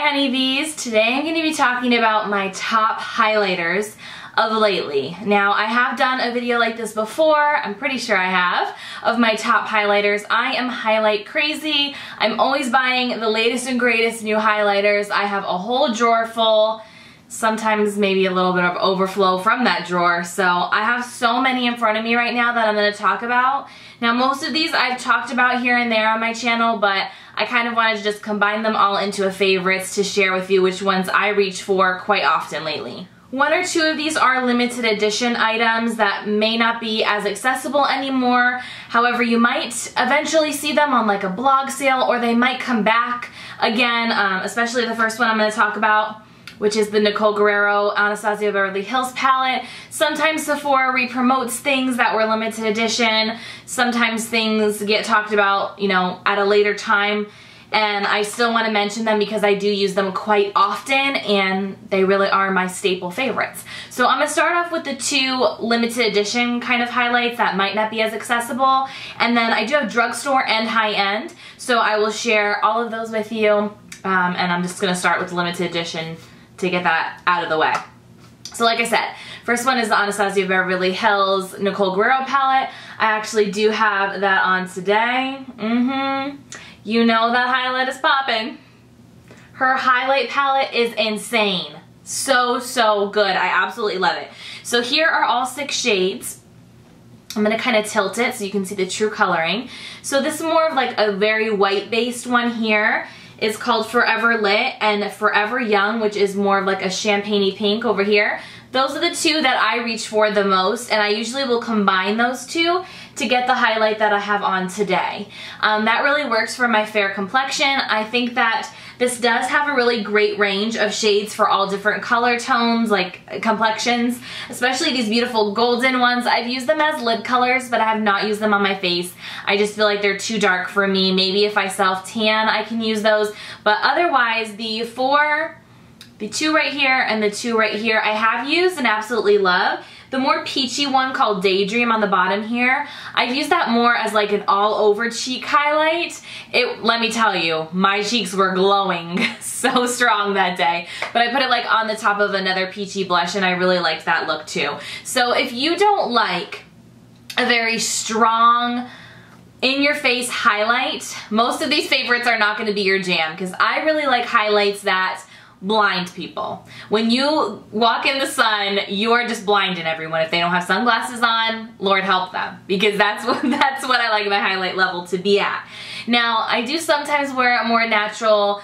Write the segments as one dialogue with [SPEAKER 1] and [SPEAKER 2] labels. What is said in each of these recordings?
[SPEAKER 1] Hi Honeybees! Today I'm going to be talking about my top highlighters of lately. Now I have done a video like this before, I'm pretty sure I have, of my top highlighters. I am highlight crazy. I'm always buying the latest and greatest new highlighters. I have a whole drawer full, sometimes maybe a little bit of overflow from that drawer. So I have so many in front of me right now that I'm going to talk about. Now most of these I've talked about here and there on my channel, but I kind of wanted to just combine them all into a favorites to share with you which ones I reach for quite often lately. One or two of these are limited edition items that may not be as accessible anymore. However, you might eventually see them on like a blog sale, or they might come back again, especially the first one I'm going to talk about, which is the Nicole Guerrero Anasazi Beverly Hills palette. Sometimes Sephora re-promotes things that were limited edition. Sometimes things get talked about, you know, at a later time. And I still want to mention them because I do use them quite often and they really are my staple favorites. So I'm going to start off with the two limited edition kind of highlights that might not be as accessible. And then I do have Drugstore and Highend. So I will share all of those with you. And I'm just going to start with limited edition to get that out of the way. So like I said, first one is the Anasazi Beverly Hills Nicole Guerrero palette. I actually do have that on today. You know that highlight is popping. Her highlight palette is insane. So good. I absolutely love it. So here are all 6 shades. I'm going to kind of tilt it so you can see the true coloring. So this is more of like a very white based one here. It's called Forever Lit and Forever Young, which is more of like a champagne-y pink over here. Those are the two that I reach for the most, and I usually will combine those two to get the highlight that I have on today. That really works for my fair complexion. I think that this does have a really great range of shades for all different color tones, like complexions, especially these beautiful golden ones. I've used them as lid colors, but I have not used them on my face. I just feel like they're too dark for me. Maybe if I self-tan, I can use those, but otherwise the two right here and the two right here I have used and absolutely love. The more peachy one called Daydream on the bottom here, I've used that more as like an all over cheek highlight. Let me tell you, my cheeks were glowing so strong that day. But I put it like on the top of another peachy blush and I really liked that look too. So if you don't like a very strong, in-your-face highlight, most of these favorites are not going to be your jam, because I really like highlights that blind people. When you walk in the sun, you are just blinding everyone. If they don't have sunglasses on, Lord help them, because that's what I like my highlight level to be at. Now, I do sometimes wear a more natural,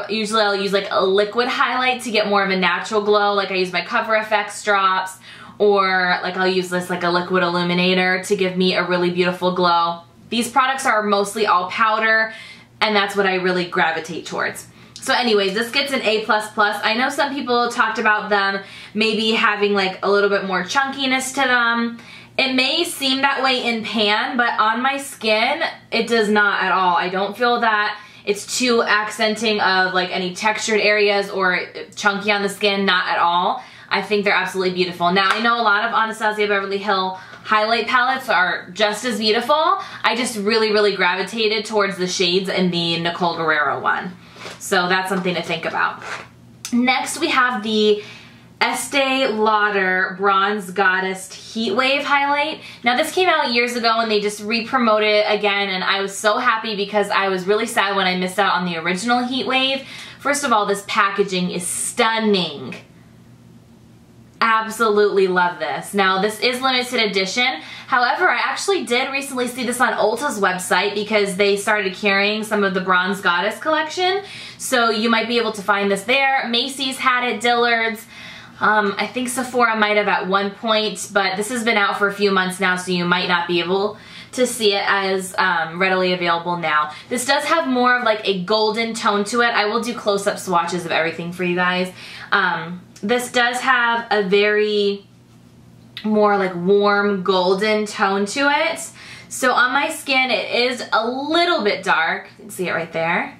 [SPEAKER 1] usually I'll use like a liquid highlight to get more of a natural glow. Like I use my Cover FX drops, or like I'll use this like a liquid illuminator to give me a really beautiful glow. These products are mostly all powder, and that's what I really gravitate towards. So anyways, this gets an A++. I know some people talked about them maybe having like a little bit more chunkiness to them. It may seem that way in pan, but on my skin, it does not at all. I don't feel that it's too accenting of like any textured areas or chunky on the skin, not at all. I think they're absolutely beautiful. Now, I know a lot of Anasazi Beverly Hills highlight palettes are just as beautiful. I just really gravitated towards the shades in the Nicole Guerrero one. So that's something to think about. Next we have the Estee Lauder Bronze Goddess Heatwave highlight. Now this came out years ago and they just re-promoted it again, and I was so happy because I was really sad when I missed out on the original Heatwave. First of all, this packaging is stunning. Absolutely love this. Now this is limited edition. However, I actually did recently see this on Ulta's website because they started carrying some of the Bronze Goddess collection. So you might be able to find this there. Macy's had it, Dillard's. I think Sephora might have at one point, but this has been out for a few months now, so you might not be able to see it as readily available now. This does have more of like a golden tone to it. I will do close-up swatches of everything for you guys. This does have a very more like warm golden tone to it. So on my skin it is a little bit dark. You can see it right there.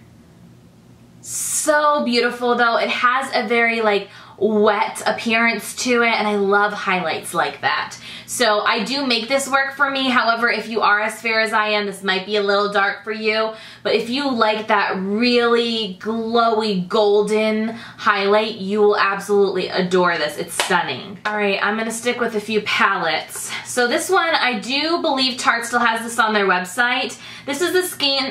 [SPEAKER 1] So beautiful though. It has a very like wet appearance to it, and I love highlights like that. So I do make this work for me. However, if you are as fair as I am, this might be a little dark for you. But if you like that really glowy golden highlight, you will absolutely adore this. It's stunning. All right, I'm gonna stick with a few palettes. So this one, I do believe Tarte still has this on their website. This is the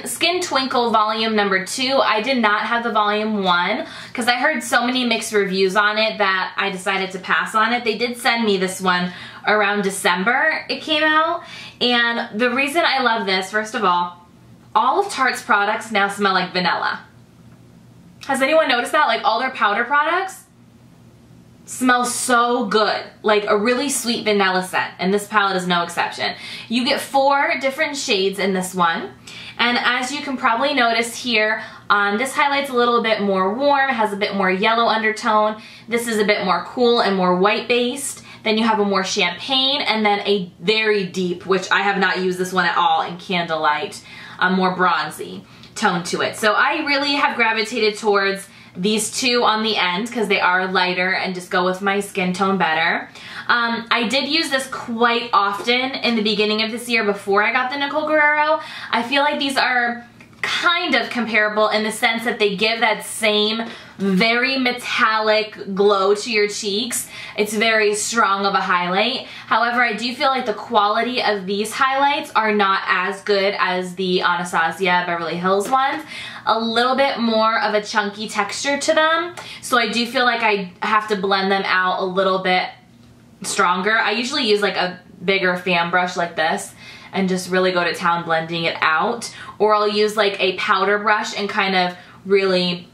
[SPEAKER 1] Skin Twinkle Volume number 2. I did not have the Volume 1 because I heard so many mixed reviews on it that I decided to pass on it. They did send me this one around December it came out, and the reason I love this, first of all of Tarte's products now smell like vanilla. Has anyone noticed that? Like all their powder products smell so good, like a really sweet vanilla scent, and this palette is no exception. You get 4 different shades in this one, and as you can probably notice here, this highlight's a little bit more warm, it has a bit more yellow undertone. This is a bit more cool and more white based. Then you have a more champagne, and then a very deep, which I have not used this one at all, in Candlelight, a more bronzy tone to it. So I really have gravitated towards these two on the end because they are lighter and just go with my skin tone better. I did use this quite often in the beginning of this year before I got the Nicole Guerrero. I feel like these are kind of comparable in the sense that they give that same very metallic glow to your cheeks. It's very strong of a highlight. However, I do feel like the quality of these highlights are not as good as the Anasazi Beverly Hills ones. A little bit more of a chunky texture to them, so I do feel like I have to blend them out a little bit stronger. I usually use like a bigger fan brush like this and just really go to town blending it out, or I'll use like a powder brush and kind of really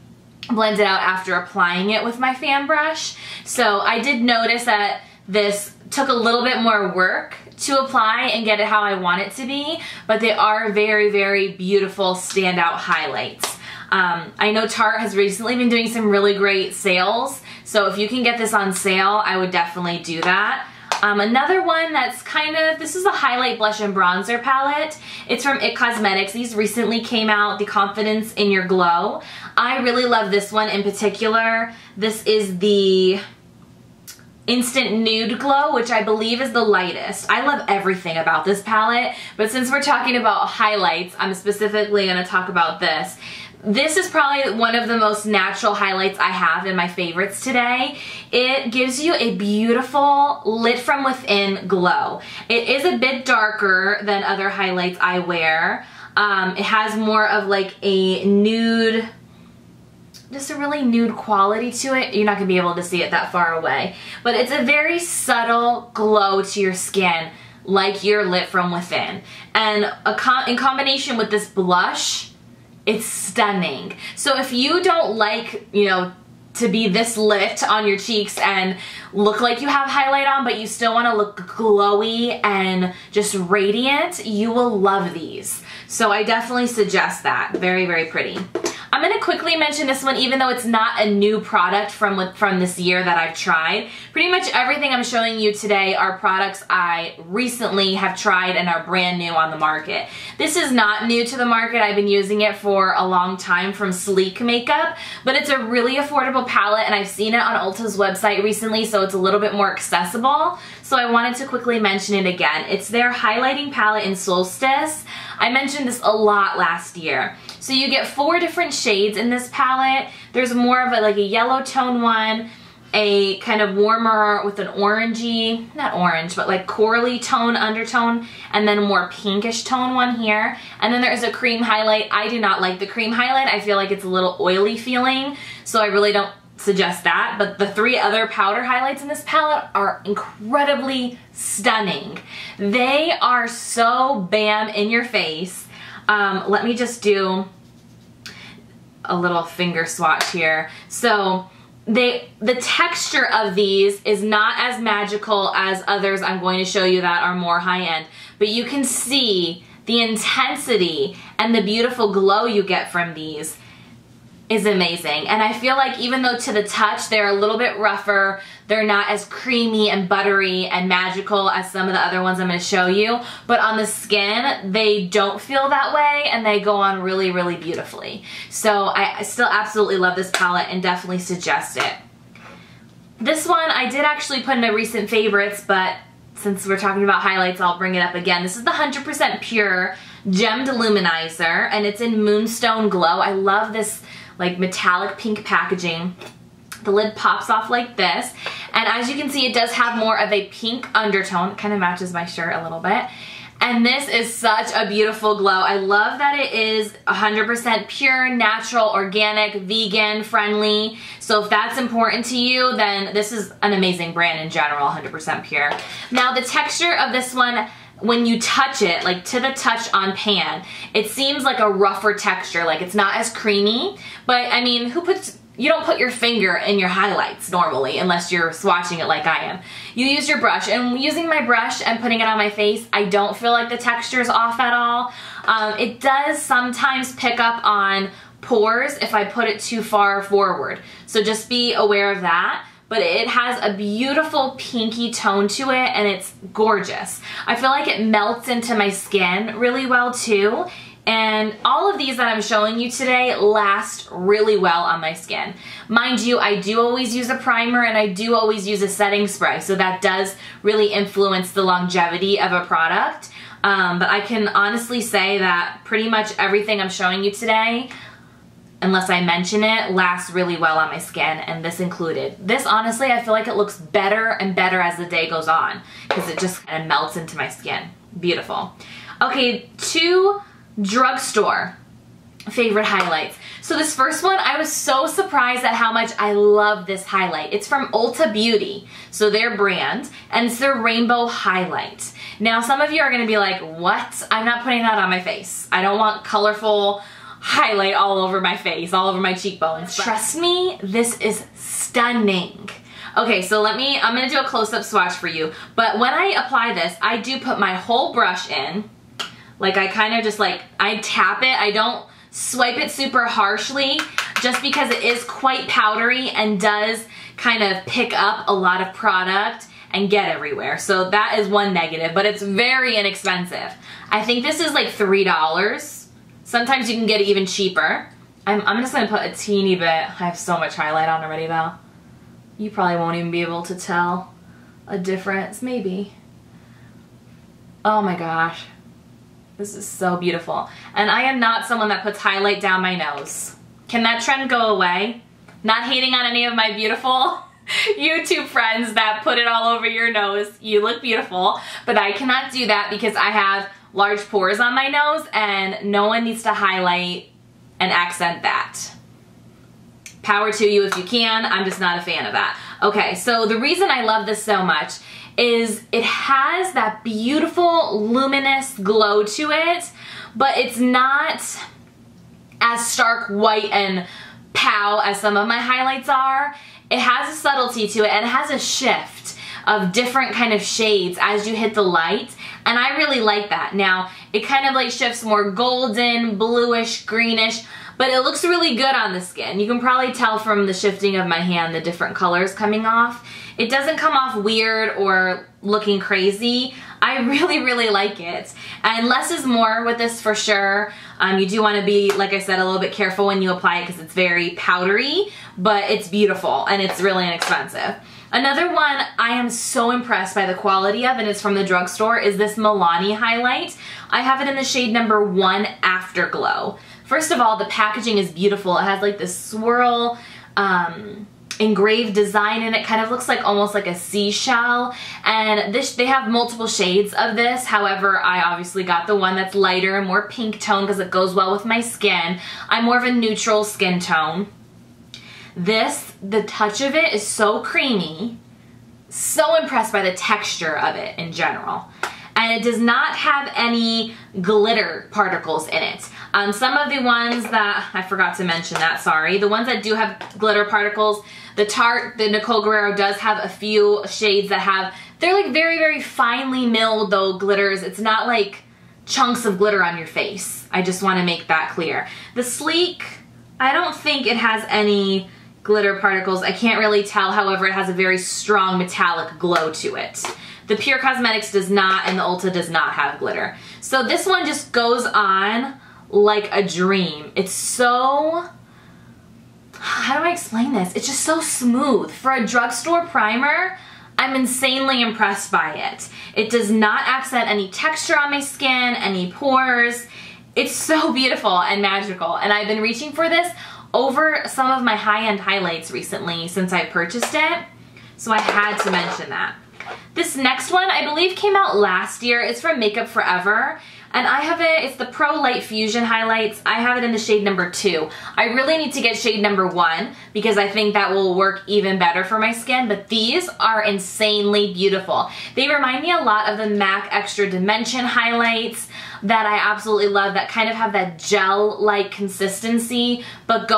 [SPEAKER 1] blend it out after applying it with my fan brush. So I did notice that this took a little bit more work to apply and get it how I want it to be, but they are very, very beautiful standout highlights. I know Tarte has recently been doing some really great sales, so if you can get this on sale, I would definitely do that. Another one that's kind of, this is a highlight blush and bronzer palette. It's from IT Cosmetics. These recently came out, the Confidence in Your Glow. I really love this one in particular. This is the Instant Nude Glow, which I believe is the lightest. I love everything about this palette, but since we're talking about highlights, I'm specifically going to talk about this. This is probably one of the most natural highlights I have in my favorites today. It gives you a beautiful lit from within glow. It is a bit darker than other highlights I wear. It has more of like a nude, just a really nude quality to it. You're not gonna be able to see it that far away, but it's a very subtle glow to your skin, like you're lit from within. And in combination with this blush, it's stunning. So if you don't like, you know, to be this lit on your cheeks and look like you have highlight on, but you still want to look glowy and just radiant, you will love these. So I definitely suggest that. Very, very pretty. I'm going to quickly mention this one, even though it's not a new product from this year that I've tried. Pretty much everything I'm showing you today are products I recently have tried and are brand new on the market. This is not new to the market. I've been using it for a long time from Sleek Makeup, but it's a really affordable palette, and I've seen it on Ulta's website recently, so it's a little bit more accessible. So I wanted to quickly mention it again. It's their highlighting palette in Solstice. I mentioned this a lot last year. So you get 4 different shades in this palette. There's more of like a yellow tone one, a kind of warmer with an orangey, not orange, but like corally tone undertone, and then a more pinkish tone one here. And then there's a cream highlight. I do not like the cream highlight. I feel like it's a little oily feeling, so I really don't suggest that. But the 3 other powder highlights in this palette are incredibly stunning. They are so bam in your face. Let me just do a little finger swatch here. So the texture of these is not as magical as others I'm going to show you that are more high-end, but you can see the intensity and the beautiful glow you get from these is amazing. And I feel like even though to the touch they're a little bit rougher, they're not as creamy and buttery and magical as some of the other ones I'm going to show you, but on the skin they don't feel that way, and they go on really, really beautifully. So I still absolutely love this palette and definitely suggest it. This one I did actually put in my recent favorites, but since we're talking about highlights, I'll bring it up again. This is the 100% Pure Gemmed Luminizer, and it's in Moonstone Glow. I love this like metallic pink packaging. The lid pops off like this, and as you can see, it does have more of a pink undertone. It kind of matches my shirt a little bit. And this is such a beautiful glow. I love that it is 100% pure, natural, organic, vegan, friendly. So if that's important to you, then this is an amazing brand in general, 100% pure. Now the texture of this one, when you touch it, like to the touch on pan, it seems like a rougher texture, like it's not as creamy. But I mean, you don't put your finger in your highlights normally unless you're swatching it like I am. You use your brush, and using my brush and putting it on my face, I don't feel like the texture is off at all. It does sometimes pick up on pores if I put it too far forward, so just be aware of that. But it has a beautiful pinky tone to it, and it's gorgeous. I feel like it melts into my skin really well too. And all of these that I'm showing you today last really well on my skin. Mind you, I do always use a primer and I do always use a setting spray, so that does really influence the longevity of a product. But I can honestly say that pretty much everything I'm showing you today, unless I mention it, lasts really well on my skin, and this included. This, honestly, I feel like it looks better and better as the day goes on because it just kind of melts into my skin. Beautiful. Okay, 2 Drugstore favorite highlights. So this first one, I was so surprised at how much I love this highlight. It's from Ulta Beauty, so their brand, and it's their Rainbow Highlight. Now some of you are going to be like, what? I'm not putting that on my face. I don't want colorful highlight all over my face, all over my cheekbones. Trust me, this is stunning. Okay, so I'm going to do a close-up swatch for you, but when I apply this, I do put my whole brush in. Like I kind of just like, I tap it. I don't swipe it super harshly just because it is quite powdery and does kind of pick up a lot of product and get everywhere. So that is one negative, but it's very inexpensive. I think this is like $3. Sometimes you can get it even cheaper. I'm just gonna put a teeny bit. I have so much highlight on already though. You probably won't even be able to tell a difference, maybe. Oh my gosh. This is so beautiful. And I am not someone that puts highlight down my nose. Can that trend go away? Not hating on any of my beautiful YouTube friends that put it all over your nose. You look beautiful, but I cannot do that because I have large pores on my nose and no one needs to highlight and accent that. Power to you if you can. I'm just not a fan of that. Okay, so the reason I love this so much is it has that beautiful luminous glow to it, but it's not as stark white and pow as some of my highlights are. It has a subtlety to it, and it has a shift of different kind of shades as you hit the light, and I really like that. Now, it kind of like shifts more golden, bluish, greenish, but it looks really good on the skin. You can probably tell from the shifting of my hand the different colors coming off. It doesn't come off weird or looking crazy. I really, really like it. And less is more with this for sure. You do want to be, like I said, a little bit careful when you apply it because it's very powdery, but it's beautiful and it's really inexpensive. Another one I am so impressed by the quality of, and it's from the Drugstore, is this Milani highlight. I have it in the shade number 1 Afterglow. First of all, the packaging is beautiful. It has like this swirl engraved design in it. Kind of looks like almost like a seashell. And they have multiple shades of this. However, I obviously got the one that's lighter and more pink tone because it goes well with my skin. I'm more of a neutral skin tone. This, the touch of it is so creamy. So impressed by the texture of it in general. And it does not have any glitter particles in it. Some of the ones that, I forgot to mention that, sorry. The ones that do have glitter particles, the Tarte, the Nicole Guerrero does have a few shades that have, they're like very, very finely milled though glitters. It's not like chunks of glitter on your face. I just want to make that clear. The Sleek, I don't think it has any glitter particles. I can't really tell, however, it has a very strong metallic glow to it. The Pure Cosmetics does not, and the Ulta does not have glitter. So this one just goes on like a dream. It's so, I how do I explain this? It's just so smooth. For a drugstore primer, I'm insanely impressed by it. It does not accent any texture on my skin, any pores. It's so beautiful and magical, and I've been reaching for this over some of my high-end highlights recently since I purchased it, so I had to mention that. This next one, I believe, came out last year. It's from Makeup Forever, and I have it, it's the Pro Light Fusion Highlights. I have it in the shade number 2. I really need to get shade number 1 because I think that will work even better for my skin, but these are insanely beautiful. They remind me a lot of the MAC Extra Dimension highlights that I absolutely love, that kind of have that gel-like consistency, but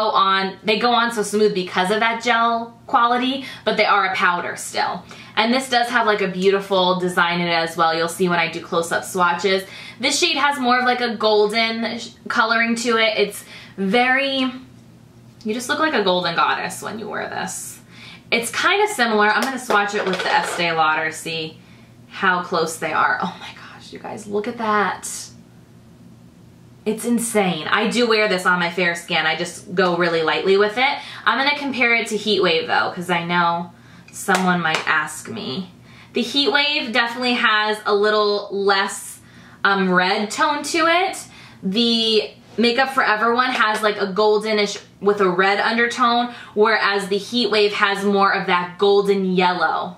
[SPEAKER 1] they go on so smooth because of that gel quality, but they are a powder still. And this does have like a beautiful design in it as well. You'll see when I do close-up swatches. This shade has more of like a golden coloring to it. It's very, you just look like a golden goddess when you wear this. It's kind of similar. I'm gonna swatch it with the Estee Lauder, see how close they are. Oh my gosh, you guys, look at that. It's insane. I do wear this on my fair skin. I just go really lightly with it. I'm gonna compare it to Heatwave though, because I know someone might ask me. The Heatwave definitely has a little less red tone to it. The Makeup Forever one has like a goldenish with a red undertone, whereas the Heatwave has more of that golden yellow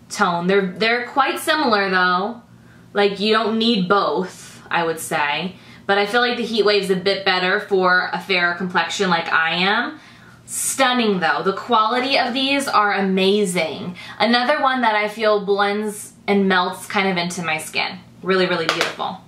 [SPEAKER 1] tone. They're quite similar though. Like, you don't need both, I would say. But I feel like the Heatwave's a bit better for a fairer complexion like I am. Stunning though. The quality of these are amazing. Another one that I feel blends and melts kind of into my skin. Really, really beautiful.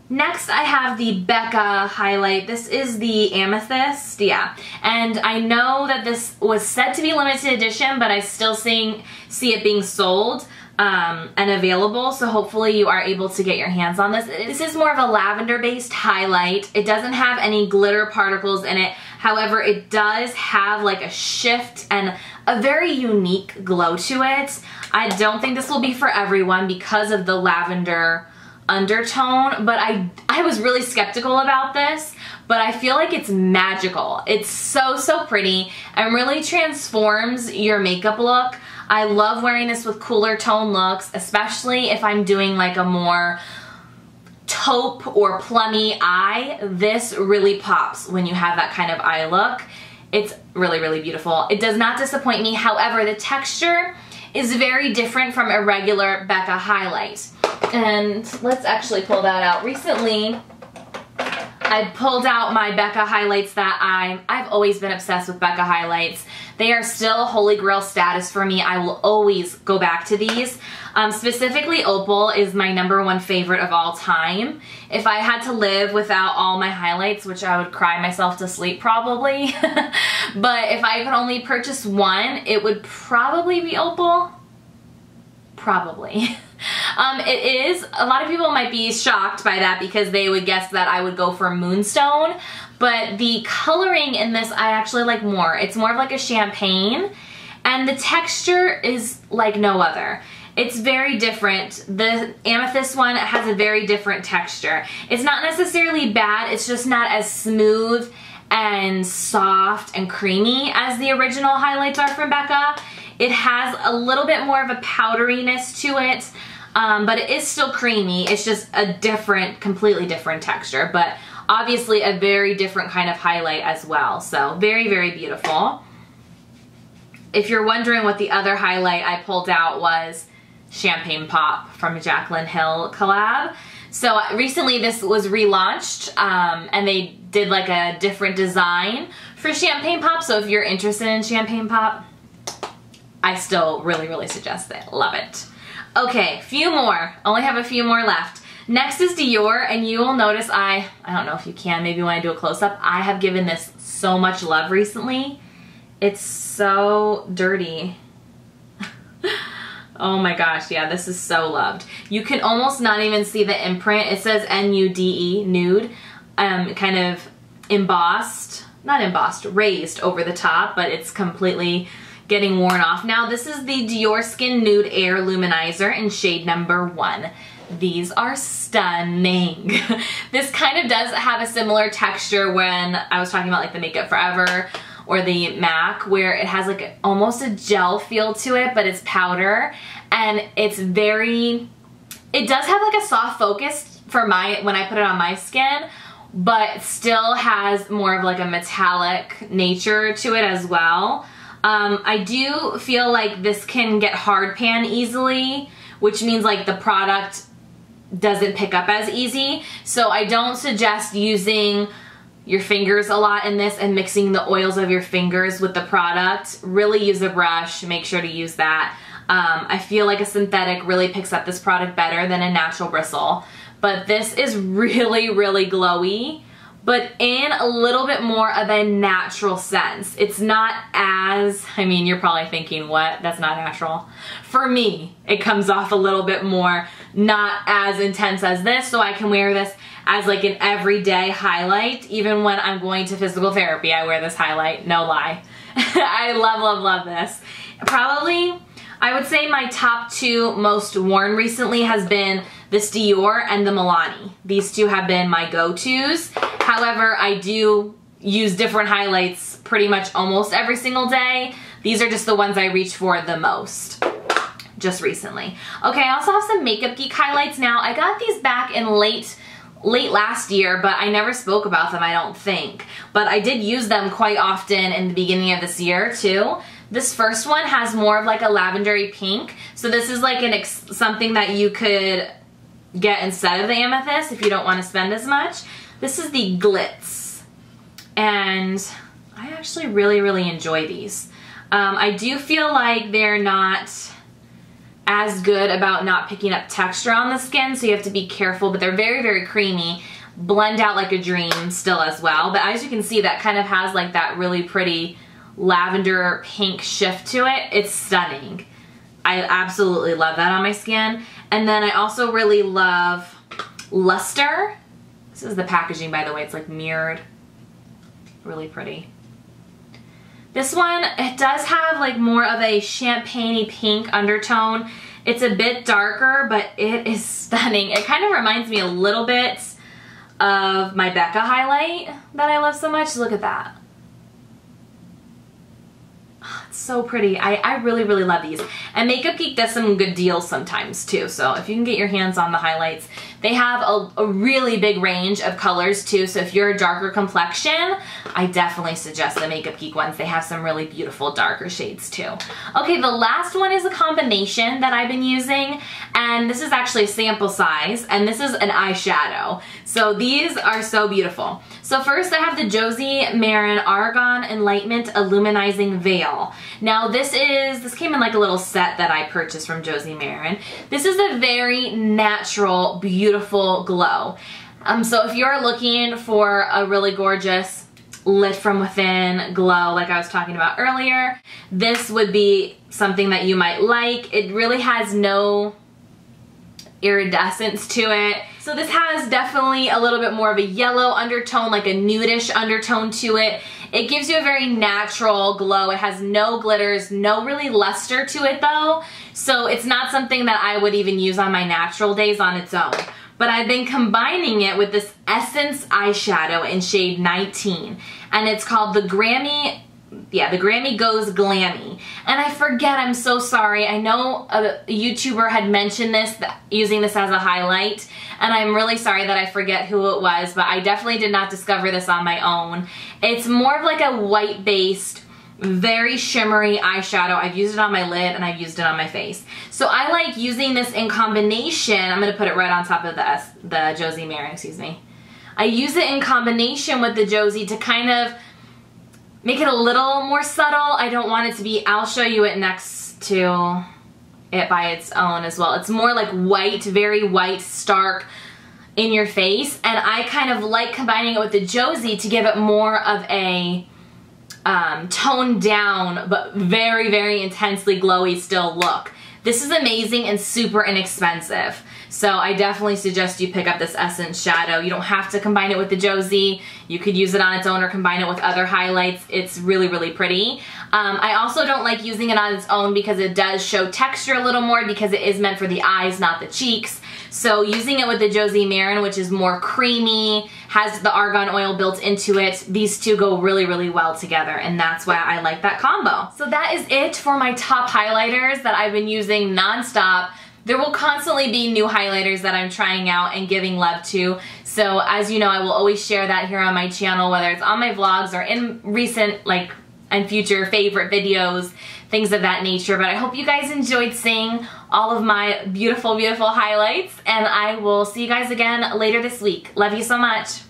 [SPEAKER 1] Next, I have the Becca highlight. This is the Amethyst, yeah. And I know that this was said to be limited edition, but I still see it being sold and available, so hopefully you are able to get your hands on this. This is more of a lavender-based highlight. It doesn't have any glitter particles in it. However, it does have like a shift and a very unique glow to it. I don't think this will be for everyone because of the lavender undertone, but I was really skeptical about this, but I feel like it's magical. It's so pretty and really transforms your makeup look. I love wearing this with cooler tone looks, especially if I'm doing like a more taupe or plummy eye. This really pops when you have that kind of eye look. It's really, really beautiful. It does not disappoint me. However, the texture is very different from a regular Becca highlight. And let's actually pull that out. Recently, I pulled out my Becca highlights that I've always been obsessed with Becca highlights. They are still holy grail status for me. I will always go back to these. Specifically, Opal is my #1 favorite of all time. If I had to live without all my highlights, which I would cry myself to sleep probably, but if I could only purchase one, it would probably be Opal. Probably. It is, a lot of people might be shocked by that because they would guess that I would go for Moonstone, but the coloring in this I actually like more. It's more of like a champagne, and the texture is like no other. It's very different. The Amethyst one has a very different texture. It's not necessarily bad, it's just not as smooth and soft and creamy as the original highlights are from Becca. It has a little bit more of a powderiness to it, but it is still creamy. It's just a different, completely different texture, but obviously a very different kind of highlight as well. So very, very beautiful. If you're wondering what the other highlight I pulled out was, Champagne Pop from Jaclyn Hill collab. So recently this was relaunched and they did like a different design for Champagne Pop. So if you're interested in Champagne Pop, I still really, really suggest it. Love it. Okay, few more. Only have a few more left. Next is Dior, and you will notice I don't know if you can, maybe when I do a close-up, I have given this so much love recently. It's so dirty. Oh my gosh, yeah, this is so loved. You can almost not even see the imprint. It says N-U-D-E, nude, kind of embossed, not embossed, raised over the top, but it's completely getting worn off now. This is the Dior Skin Nude Air Luminizer in shade #1. These are stunning. This kind of does have a similar texture when I was talking about like the Makeup Forever or the MAC, where it has like almost a gel feel to it, but it's powder, and it's very, it does have like a soft focus for when I put it on my skin, but still has more of like a metallic nature to it as well. I do feel like this can get hard pan easily, which means like the product doesn't pick up as easy. So I don't suggest using your fingers a lot in this and mixing the oils of your fingers with the product. Really use a brush, make sure to use that. I feel like a synthetic really picks up this product better than a natural bristle. But this is really, really glowy, but in a little bit more of a natural sense. It's not as, I mean, you're probably thinking, what? That's not natural. For me, it comes off a little bit more, not as intense as this, so I can wear this as like an everyday highlight. Even when I'm going to physical therapy, I wear this highlight, no lie. I love, love, love this. Probably, I would say my top two most worn recently has been this Dior and the Milani. These two have been my go-tos. However, I do use different highlights pretty much almost every single day. These are just the ones I reach for the most, just recently. Okay, I also have some Makeup Geek highlights now. I got these back in late last year, but I never spoke about them, I don't think. But I did use them quite often in the beginning of this year too. This first one has more of like a lavendery pink. So this is like something that you could get instead of the Amethyst if you don't want to spend as much. This is the Glitz, and I actually really, really enjoy these. I do feel like they're not as good about not picking up texture on the skin, so you have to be careful, but they're very, very creamy. Blend out like a dream still as well, but as you can see, that kind of has like that really pretty lavender pink shift to it. It's stunning. I absolutely love that on my skin. And then I also really love Luster. This is the packaging, by the way. It's like mirrored. Really pretty. This one, it does have like more of a champagne-y pink undertone. It's a bit darker, but it is stunning. It kind of reminds me a little bit of my Becca highlight that I love so much. Look at that. It's so pretty. I really, really love these. And Makeup Geek does some good deals sometimes too, so if you can get your hands on the highlights. They have a really big range of colors too, so if you're a darker complexion, I definitely suggest the Makeup Geek ones. They have some really beautiful darker shades too. Okay, the last one is a combination that I've been using, and this is actually a sample size, and this is an eyeshadow. So these are so beautiful. So first I have the Josie Maran Argan Enlightenment Illuminizing Veil. Now this came in like a little set that I purchased from Josie Maran. This is a very natural, beautiful glow. So if you're looking for a really gorgeous lit from within glow like I was talking about earlier, this would be something that you might like. It really has no iridescence to it. So this has definitely a little bit more of a yellow undertone, like a nudish undertone to it. It gives you a very natural glow. It has no glitters, no really luster to it though. So it's not something that I would even use on my natural days on its own. But I've been combining it with this Essence eyeshadow in shade 19. And it's called the Grammy Goes Glammy. And I forget, I'm so sorry. I know a YouTuber had mentioned this, using this as a highlight. And I'm really sorry that I forget who it was, but I definitely did not discover this on my own. It's more of like a white-based, very shimmery eyeshadow. I've used it on my lid and I've used it on my face. So I like using this in combination. I'm going to put it right on top of the Josie Maran, excuse me. I use it in combination with the Josie to kind of make it a little more subtle. I don't want it to be, I'll show you it next to it by its own as well. It's more like white, very white, stark in your face. And I kind of like combining it with the Josie to give it more of a toned down but very, very intensely glowy still look. This is amazing and super inexpensive. So I definitely suggest you pick up this Essence shadow. You don't have to combine it with the Josie. You could use it on its own or combine it with other highlights. It's really, really pretty. I also don't like using it on its own because it does show texture a little more because it is meant for the eyes, not the cheeks. So using it with the Josie Maran, which is more creamy, has the argan oil built into it, these two go really, really well together, and that's why I like that combo. So that is it for my top highlighters that I've been using nonstop. There will constantly be new highlighters that I'm trying out and giving love to. So as you know, I will always share that here on my channel, whether it's on my vlogs or in recent and future favorite videos, things of that nature. But I hope you guys enjoyed seeing all of my beautiful, beautiful highlights, and I will see you guys again later this week. Love you so much.